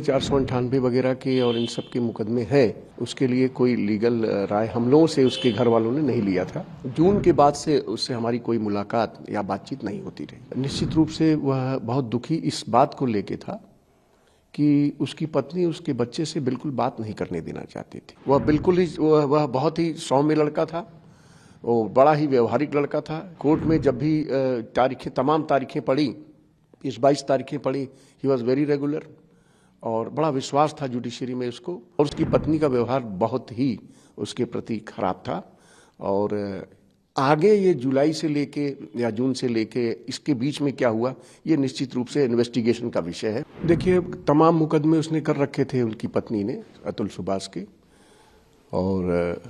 498 वगैरह के और इन सब के मुकदमे हैं, उसके लिए कोई लीगल राय हम लोगों से उसके घर वालों ने नहीं लिया था। जून के बाद से उससे हमारी कोई मुलाकात या बातचीत नहीं होती रही। निश्चित रूप से वह बहुत दुखी इस बात को लेके था कि उसकी पत्नी उसके बच्चे से बिल्कुल बात नहीं करने देना चाहती थी। वह बहुत ही सौम्य लड़का था, वो बड़ा ही व्यवहारिक लड़का था। कोर्ट में जब भी तमाम तारीखें पड़ी, 22 तारीखें पड़ी, ही वॉज वेरी रेगुलर और बड़ा विश्वास था जुडिशरी में उसको। और उसकी पत्नी का व्यवहार बहुत ही उसके प्रति खराब था। और आगे ये जुलाई से लेके या जून से लेके इसके बीच में क्या हुआ, ये निश्चित रूप से इन्वेस्टिगेशन का विषय है। देखिए, तमाम मुकदमे उसने कर रखे थे उनकी पत्नी ने, अतुल सुभाष के, और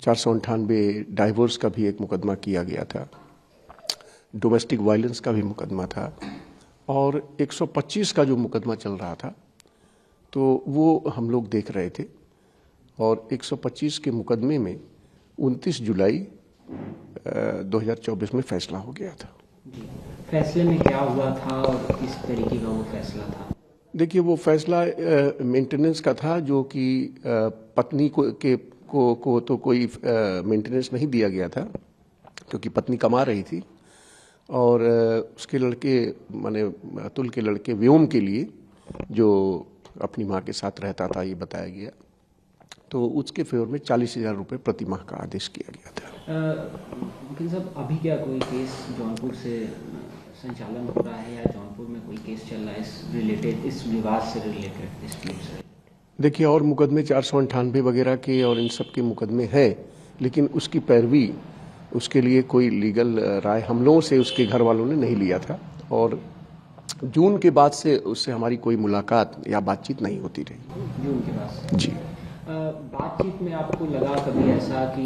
498 डाइवोर्स का भी एक मुकदमा किया गया था, डोमेस्टिक वायलेंस का भी मुकदमा था, और 125 का जो मुकदमा चल रहा था तो वो हम लोग देख रहे थे। और 125 के मुकदमे में 29 जुलाई 2024 में फैसला हो गया था। फैसले में क्या हुआ था और किस तरीके का वो फैसला था? देखिए, वो फैसला मेंटेनेंस का था, जो कि पत्नी को तो कोई मेंटेनेंस नहीं दिया गया था क्योंकि पत्नी कमा रही थी, और उसके लड़के माने अतुल के लड़के व्योम के लिए जो अपनी माँ के साथ रहता था, ये बताया गया, तो उसके फेवर में 40,000 रुपये प्रति माह का आदेश किया गया था। वकील साहब, अभी क्या कोई केस जौनपुर से संचालन हो रहा है या जौनपुर में कोई केस चल रहा है इस विवाद से रिलेटेड डिस्प्यूट से? देखिए, और मुकदमे 498 वगैरह के और इन सब के मुकदमे हैं, लेकिन उसकी पैरवी, उसके लिए कोई लीगल राय हम लोगों से उसके घर वालों ने नहीं लिया था। और जून के बाद से उससे हमारी कोई मुलाकात या बातचीत नहीं होती रही। जून के बाद से? जी। बातचीत में आपको लगा कभी ऐसा कि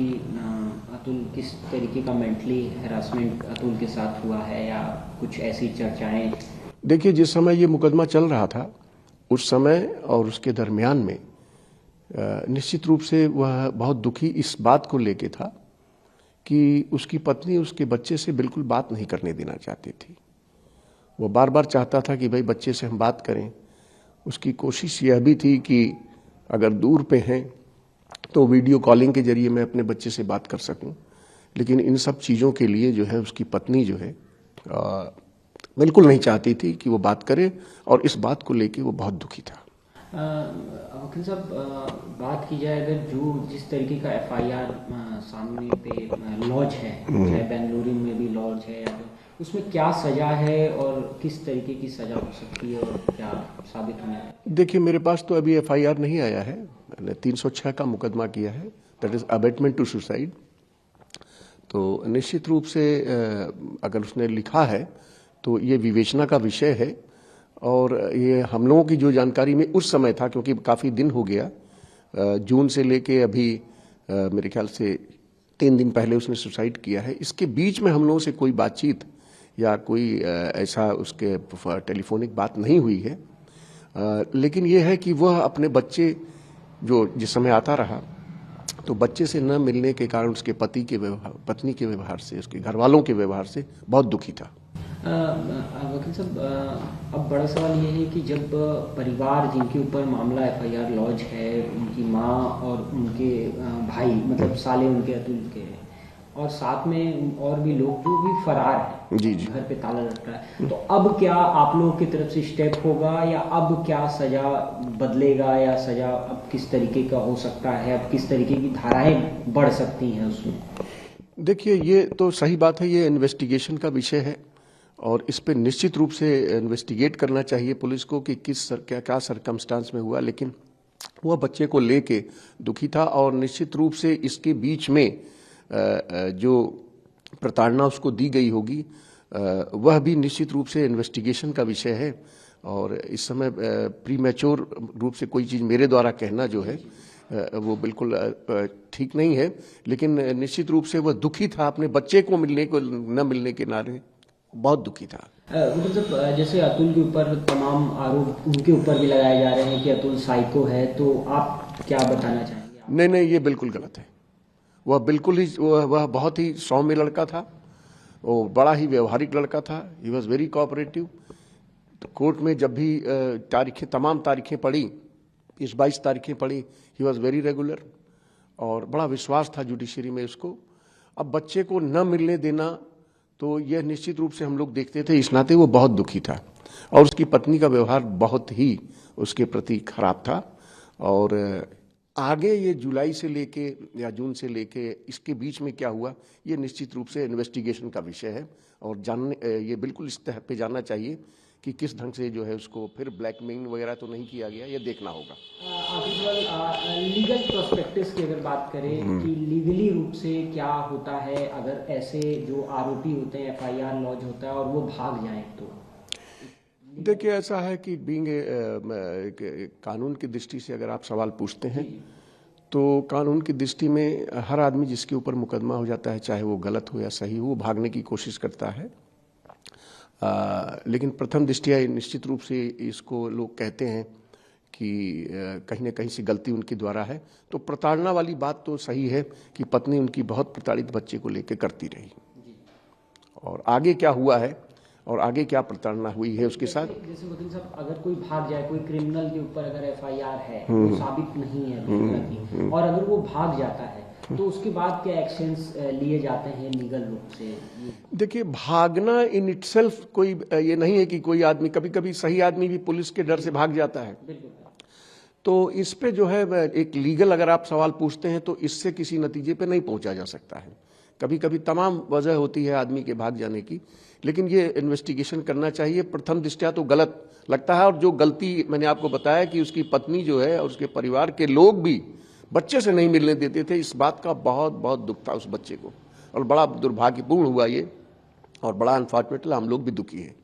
अतुल किस तरीके का मेंटली हैरासमेंट अतुल के साथ हुआ है या कुछ ऐसी चर्चाएं? देखिए, जिस समय ये मुकदमा चल रहा था उस समय और उसके दरमियान में निश्चित रूप से वह बहुत दुखी इस बात को लेके था कि उसकी पत्नी उसके बच्चे से बिल्कुल बात नहीं करने देना चाहती थी। वो बार बार चाहता था कि भाई बच्चे से हम बात करें। उसकी कोशिश यह भी थी कि अगर दूर पे हैं तो वीडियो कॉलिंग के जरिए मैं अपने बच्चे से बात कर सकूं, लेकिन इन सब चीज़ों के लिए जो है उसकी पत्नी जो है बिल्कुल नहीं चाहती थी कि वो बात करे, और इस बात को लेके वो बहुत दुखी था। वकील साहब, बात की जाए अगर जो जिस तरीके का FIR सामने पे लॉज है, चाहे बेंगलुरु में भी लॉज है, उसमें क्या सजा है और किस तरीके की सजा हो सकती है और क्या साबित होना है? देखिए, मेरे पास तो अभी FIR नहीं आया है। मैंने 306 का मुकदमा किया है, that is abetment to suicide. तो निश्चित रूप से अगर उसने लिखा है तो ये विवेचना का विषय है। और ये हम लोगों की जो जानकारी में उस समय था, क्योंकि काफ़ी दिन हो गया, जून से लेके अभी मेरे ख्याल से 3 दिन पहले उसने सुसाइड किया है। इसके बीच में हम लोगों से कोई बातचीत या कोई ऐसा उसके टेलीफोनिक बात नहीं हुई है। लेकिन ये है कि वह अपने बच्चे जो जिस समय आता रहा, तो बच्चे से न मिलने के कारण उसके पत्नी के व्यवहार से, उसके घर वालों के व्यवहार से बहुत दुखी था। वकील साहब, अब बड़ा सवाल ये है कि जब परिवार जिनके ऊपर मामला FIR लॉज है, उनकी माँ और उनके भाई, मतलब साले उनके अतुल के, और साथ में और भी लोग जो भी फरार हैं, जी जी, घर पे ताला लटका है, तो अब क्या आप लोगों की तरफ से स्टेप होगा या अब क्या सजा बदलेगा या सजा अब किस तरीके का हो सकता है, अब किस तरीके की धाराएं बढ़ सकती हैं उसमें? देखिए, ये तो सही बात है, ये इन्वेस्टिगेशन का विषय है और इस पे निश्चित रूप से इन्वेस्टिगेट करना चाहिए पुलिस को कि क्या सरकमस्टांस में हुआ। लेकिन वह बच्चे को लेके दुखी था और निश्चित रूप से इसके बीच में जो प्रताड़ना उसको दी गई होगी वह भी निश्चित रूप से इन्वेस्टिगेशन का विषय है। और इस समय प्रीमैच्योर रूप से कोई चीज़ मेरे द्वारा कहना जो है वो बिल्कुल ठीक नहीं है। लेकिन निश्चित रूप से वह दुखी था, अपने बच्चे को न मिलने के नारे बहुत दुखी था। मतलब जैसे अतुल के ऊपर तमाम आरोप उनके ऊपर भी लगाए जा रहे हैं कि अतुल साइको है, तो आप क्या बताना चाहेंगे? नहीं, ये बिल्कुल गलत है। वह बहुत ही सौम्य लड़का था, वो बड़ा ही व्यवहारिक लड़का था। He was very cooperative. तो कोर्ट में जब भी तमाम तारीखें पड़ी, 22 तारीखें पड़ी, ही वॉज वेरी रेगुलर और बड़ा विश्वास था जुडिशरी में उसको। अब बच्चे को न मिलने देना तो यह निश्चित रूप से हम लोग देखते थे, इस नाते वो बहुत दुखी था और उसकी पत्नी का व्यवहार बहुत ही उसके प्रति खराब था। और आगे ये जुलाई से लेके या जून से लेके इसके बीच में क्या हुआ, ये निश्चित रूप से इन्वेस्टिगेशन का विषय है और ये बिल्कुल इस तह पे जानना चाहिए कि किस ढंग से जो है उसको फिर ब्लैकमेलिंग वगैरह तो नहीं किया गया, ये देखना होगा। लीगल प्रोस्पेक्टिव की अगर बात करें कि लीगली रूप से क्या होता है अगर ऐसे जो आरोपी होते हैं FIR लॉन्च होता है और वो भाग जाएं तो? देखिए, ऐसा है कि बीइंग कानून की दृष्टि से अगर आप सवाल पूछते हैं तो कानून की दृष्टि में हर आदमी जिसके ऊपर मुकदमा हो जाता है, चाहे वो गलत हो या सही हो, वो भागने की कोशिश करता है। लेकिन प्रथम दृष्टया निश्चित रूप से इसको लोग कहते हैं कि कहीं न कहीं से गलती उनके द्वारा है। तो प्रताड़ना वाली बात तो सही है कि पत्नी उनकी बहुत प्रताड़ित बच्चे को लेकर करती रही और आगे क्या हुआ है और आगे क्या प्रताड़ना हुई है उसके साथ। जैसे वकील साहब, अगर कोई भाग जाए, कोई क्रिमिनल के ऊपर अगर FIR है, वो साबित नहीं है और अगर वो भाग जाता है तो उसके बाद क्या एक्शंस लिए जाते हैं लीगल रूप से? देखिए, भागना इन इटसेल्फ कोई ये नहीं है कि कोई आदमी, कभी कभी सही आदमी भी पुलिस के डर से भाग जाता है। तो इस पे जो है एक लीगल अगर आप सवाल पूछते हैं तो इससे किसी नतीजे पे नहीं पहुंचा जा सकता है। कभी कभी तमाम वजह होती है आदमी के भाग जाने की, लेकिन ये इन्वेस्टिगेशन करना चाहिए। प्रथम दृष्टया तो गलत लगता है और जो गलती मैंने आपको बताया कि उसकी पत्नी जो है और उसके परिवार के लोग भी बच्चे से नहीं मिलने देते थे, इस बात का बहुत बहुत दुख था उस बच्चे को और बड़ा दुर्भाग्यपूर्ण हुआ ये और बड़ा अनफॉर्चुनेटली हम लोग भी दुखी हैं।